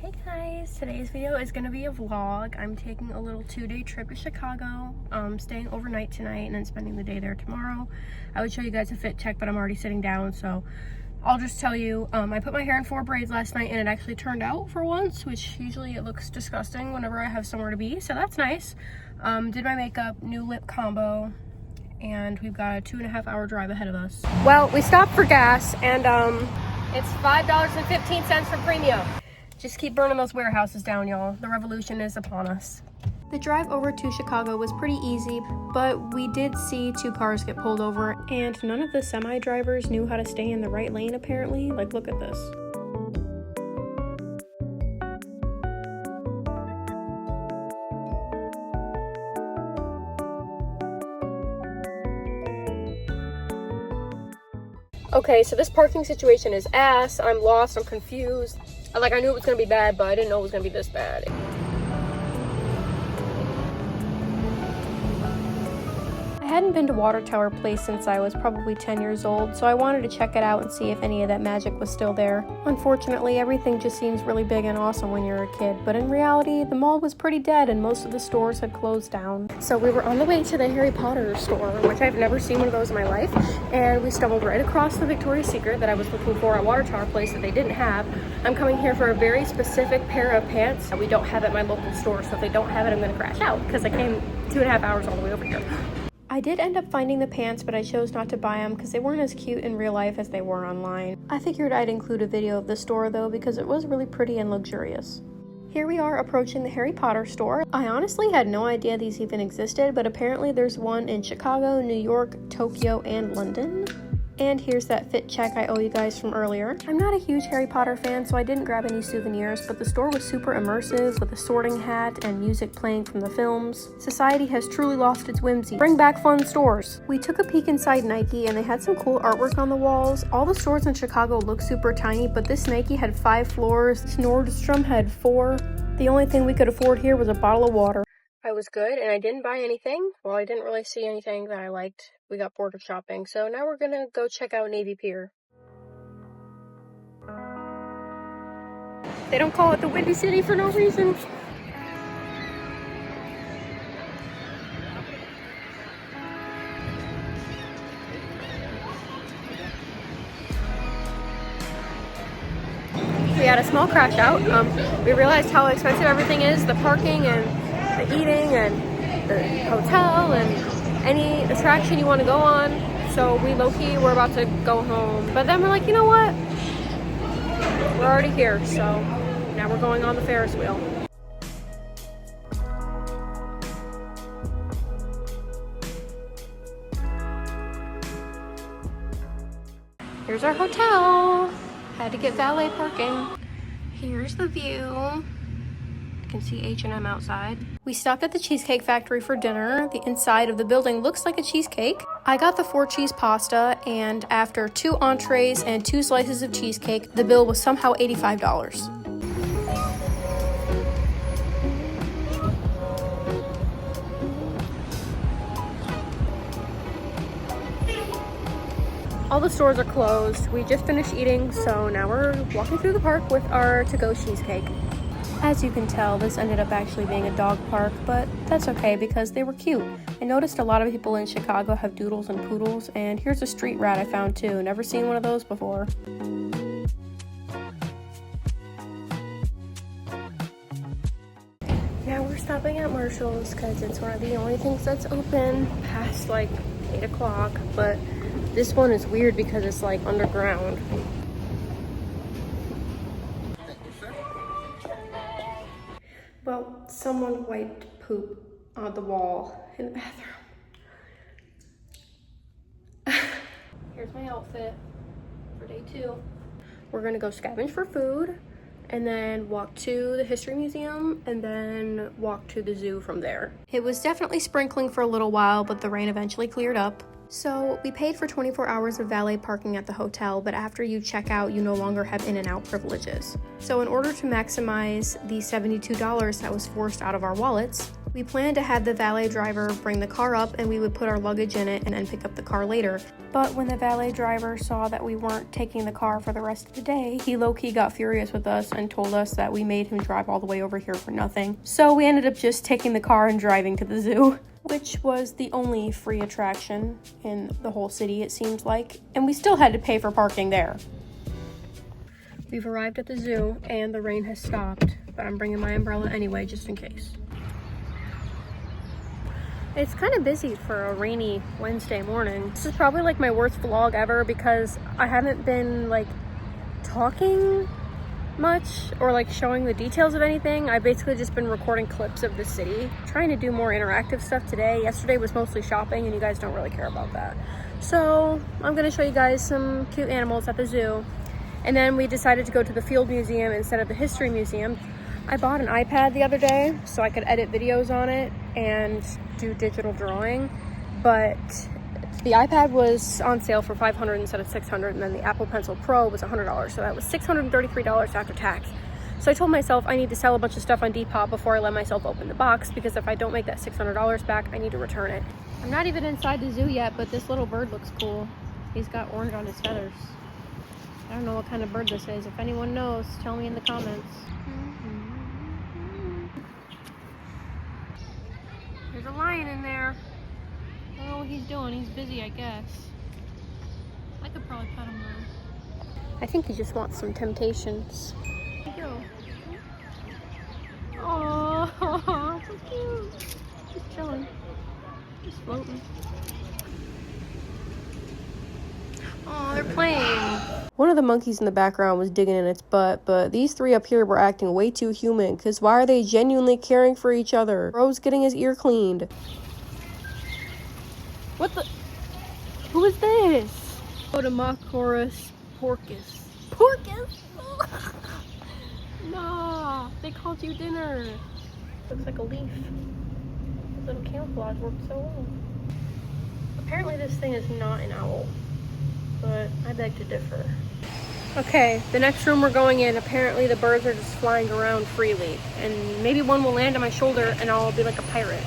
Hey guys, today's video is going to be a vlog. I'm taking a little 2-day trip to Chicago, staying overnight tonight and then spending the day there tomorrow. I would show you guys a fit check, but I'm already sitting down, so I'll just tell you, I put my hair in 4 braids last night and it actually turned out for once, which usually it looks disgusting whenever I have somewhere to be, so that's nice. Did my makeup, new lip combo, and we've got a 2.5-hour drive ahead of us. Well, we stopped for gas and it's $5.15 for premium. Just keep burning those warehouses down, y'all. The revolution is upon us. The drive over to Chicago was pretty easy, but we did see 2 cars get pulled over, and none of the semi-drivers knew how to stay in the right lane, apparently. Like, look at this. Okay, so this parking situation is ass. I'm lost, I'm confused. Like, I knew it was gonna be bad, but I didn't know it was gonna be this bad. I hadn't been to Water Tower Place since I was probably 10 years old, so I wanted to check it out and see if any of that magic was still there. Unfortunately, everything just seems really big and awesome when you're a kid, but in reality, the mall was pretty dead and most of the stores had closed down. So we were on the way to the Harry Potter store, which I've never seen one of those in my life, and we stumbled right across the Victoria's Secret that I was looking for at Water Tower Place that they didn't have. I'm coming here for a very specific pair of pants that we don't have at my local store, so if they don't have it, I'm gonna crash out because I came 2.5 hours all the way over here. I did end up finding the pants, but I chose not to buy them because they weren't as cute in real life as they were online. I figured I'd include a video of the store though because it was really pretty and luxurious. Here we are approaching the Harry Potter store. I honestly had no idea these even existed, but apparently there's one in Chicago, New York, Tokyo, and London. And here's that fit check I owe you guys from earlier. I'm not a huge Harry Potter fan, so I didn't grab any souvenirs, but the store was super immersive with a sorting hat and music playing from the films. Society has truly lost its whimsy. Bring back fun stores. We took a peek inside Nike and they had some cool artwork on the walls. All the stores in Chicago look super tiny, but this Nike had 5 floors, Nordstrom had 4. The only thing we could afford here was a bottle of water. I was good and I didn't buy anything. Well, I didn't really see anything that I liked. We got bored of shopping, so now we're gonna go check out Navy Pier. They don't call it the Windy City for no reason. We had a small crash out. We realized how expensive everything is, the parking and the eating and the hotel and any attraction you want to go on. So we low-key we're about to go home, but then we're like, you know what, we're already here, so now we're going on the Ferris wheel. Here's our hotel. Had to get valet parking. Here's the view. You can see H&M outside. We stopped at the Cheesecake Factory for dinner. The inside of the building looks like a cheesecake. I got the 4-cheese pasta, and after 2 entrees and 2 slices of cheesecake, the bill was somehow $85. All the stores are closed. We just finished eating, so now we're walking through the park with our to-go cheesecake. As you can tell, this ended up actually being a dog park, but that's okay because they were cute. I noticed a lot of people in Chicago have doodles and poodles, and here's a street rat I found too. Never seen one of those before. Now we're stopping at Marshall's because it's one of the only things that's open past like 8 o'clock, but this one is weird because it's like underground. Well, someone wiped poop on the wall in the bathroom. Here's my outfit for day 2. We're gonna go scavenge for food and then walk to the History Museum and then walk to the zoo from there. It was definitely sprinkling for a little while, but the rain eventually cleared up. So we paid for 24 hours of valet parking at the hotel, but after you check out, you no longer have in and out privileges. So in order to maximize the $72 that was forced out of our wallets, We planned to have the valet driver bring the car up and we would put our luggage in it and then pick up the car later. But when the valet driver saw that we weren't taking the car for the rest of the day, he low-key got furious with us and told us that we made him drive all the way over here for nothing. So we ended up just taking the car and driving to the zoo, which was the only free attraction in the whole city, it seems like. And we still had to pay for parking there. We've arrived at the zoo and the rain has stopped, but I'm bringing my umbrella anyway, just in case. It's kind of busy for a rainy Wednesday morning. This is probably like my worst vlog ever because I haven't been like talking much or like showing the details of anything. I've basically just been recording clips of the city, trying to do more interactive stuff today. Yesterday was mostly shopping and you guys don't really care about that. So I'm gonna show you guys some cute animals at the zoo. And then we decided to go to the Field Museum instead of the History Museum. I bought an iPad the other day so I could edit videos on it and do digital drawing, but the iPad was on sale for $500 instead of $600, and then the Apple Pencil Pro was $100, so that was $633 after tax. So I told myself I need to sell a bunch of stuff on Depop before I let myself open the box, because if I don't make that $600 back, I need to return it. I'm not even inside the zoo yet, but this little bird looks cool. He's got orange on his feathers. I don't know what kind of bird this is. If anyone knows, tell me in the comments. There's a lion in there. I don't know what he's doing. He's busy, I guess. I could probably pet him though. I think he just wants some temptations. There you go. Oh, so cute. Just chilling. Just floating. Oh, they're playing. One of the monkeys in the background was digging in its butt, but these three up here were acting way too human, because why are they genuinely caring for each other? Bro's getting his ear cleaned. What the? Who is this? Otomachorus porcus. Porcus? Nah, they called you dinner. Looks like a leaf. This little camouflage worked so well. Apparently this thing is not an owl, but I beg to differ. Okay, the next room we're going in, apparently the birds are just flying around freely, and maybe one will land on my shoulder and I'll be like a pirate.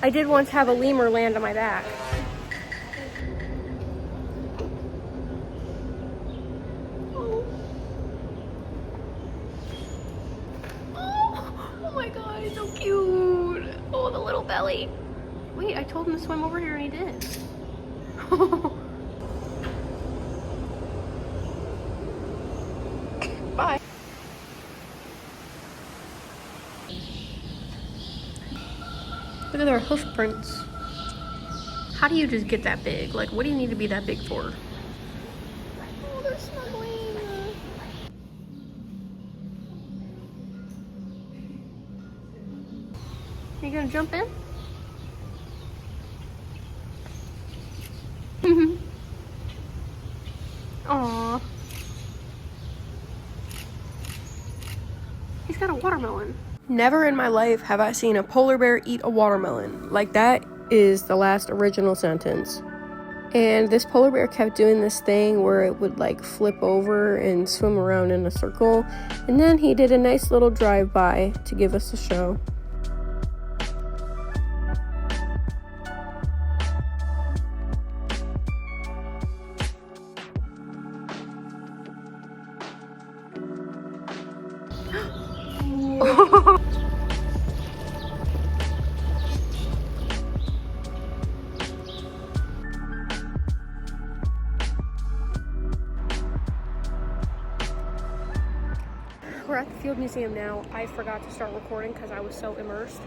I did once have a lemur land on my back. Oh my god, he's so cute. Oh, the little belly. Wait, I told him to swim over here and he did. Bye. Look at their hoof prints. How do you just get that big? Like, what do you need to be that big for? Oh, they're snuggling. You gonna jump in? Aww. He's got a watermelon. Never in my life have I seen a polar bear eat a watermelon. Like, that is the last original sentence. And this polar bear kept doing this thing where it would like flip over and swim around in a circle. And then he did a nice little drive-by to give us a show. We're at the Field Museum now. I forgot to start recording because I was so immersed.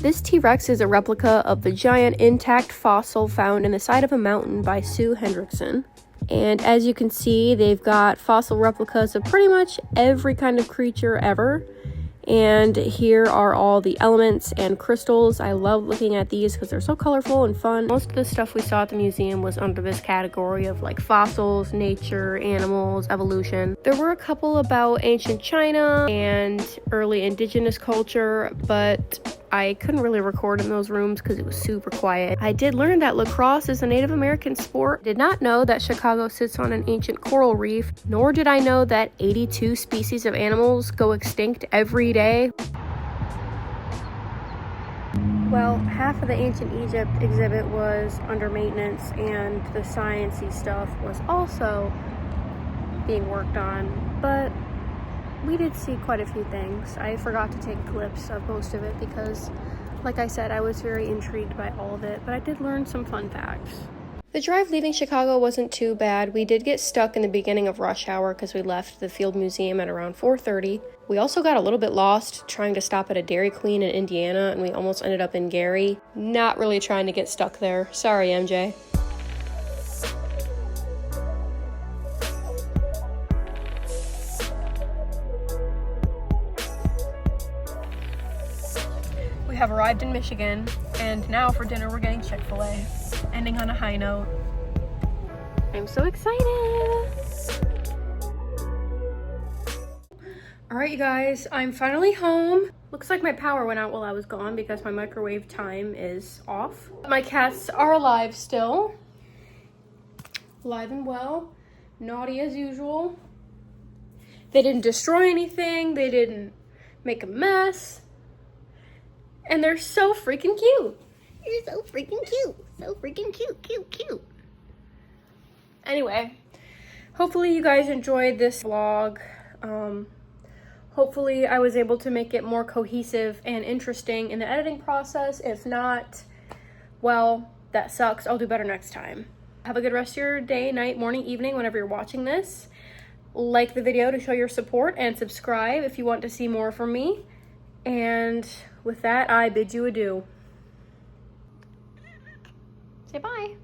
This T-Rex is a replica of the giant intact fossil found in the side of a mountain by Sue Hendrickson. And as you can see, they've got fossil replicas of pretty much every kind of creature ever. And here are all the elements and crystals. I love looking at these because they're so colorful and fun. Most of the stuff we saw at the museum was under this category of like fossils, nature, animals, evolution. There were a couple about ancient China and early indigenous culture, but I couldn't really record in those rooms because it was super quiet. I did learn that lacrosse is a Native American sport. Did not know that Chicago sits on an ancient coral reef, nor did I know that 82 species of animals go extinct every day. Well, half of the ancient Egypt exhibit was under maintenance, and the science-y stuff was also being worked on, but we did see quite a few things. I forgot to take clips of most of it because, like I said, I was very intrigued by all of it, but I did learn some fun facts. The drive leaving Chicago wasn't too bad. We did get stuck in the beginning of rush hour because we left the Field Museum at around 4:30. We also got a little bit lost trying to stop at a Dairy Queen in Indiana, and we almost ended up in Gary. Not really trying to get stuck there. Sorry, MJ. We have arrived in Michigan, and now for dinner we're getting Chick-fil-A. Ending on a high note. I'm so excited! Alright you guys, I'm finally home. Looks like my power went out while I was gone because my microwave time is off. My cats are alive still. Alive and well. Naughty as usual. They didn't destroy anything. They didn't make a mess. And they're so freaking cute. You're so freaking cute. So freaking cute, cute, cute. Anyway, hopefully you guys enjoyed this vlog. Hopefully I was able to make it more cohesive and interesting in the editing process. If not, well, that sucks. I'll do better next time. Have a good rest of your day, night, morning, evening, whenever you're watching this. Like the video to show your support and subscribe if you want to see more from me. And with that, I bid you adieu. Say bye.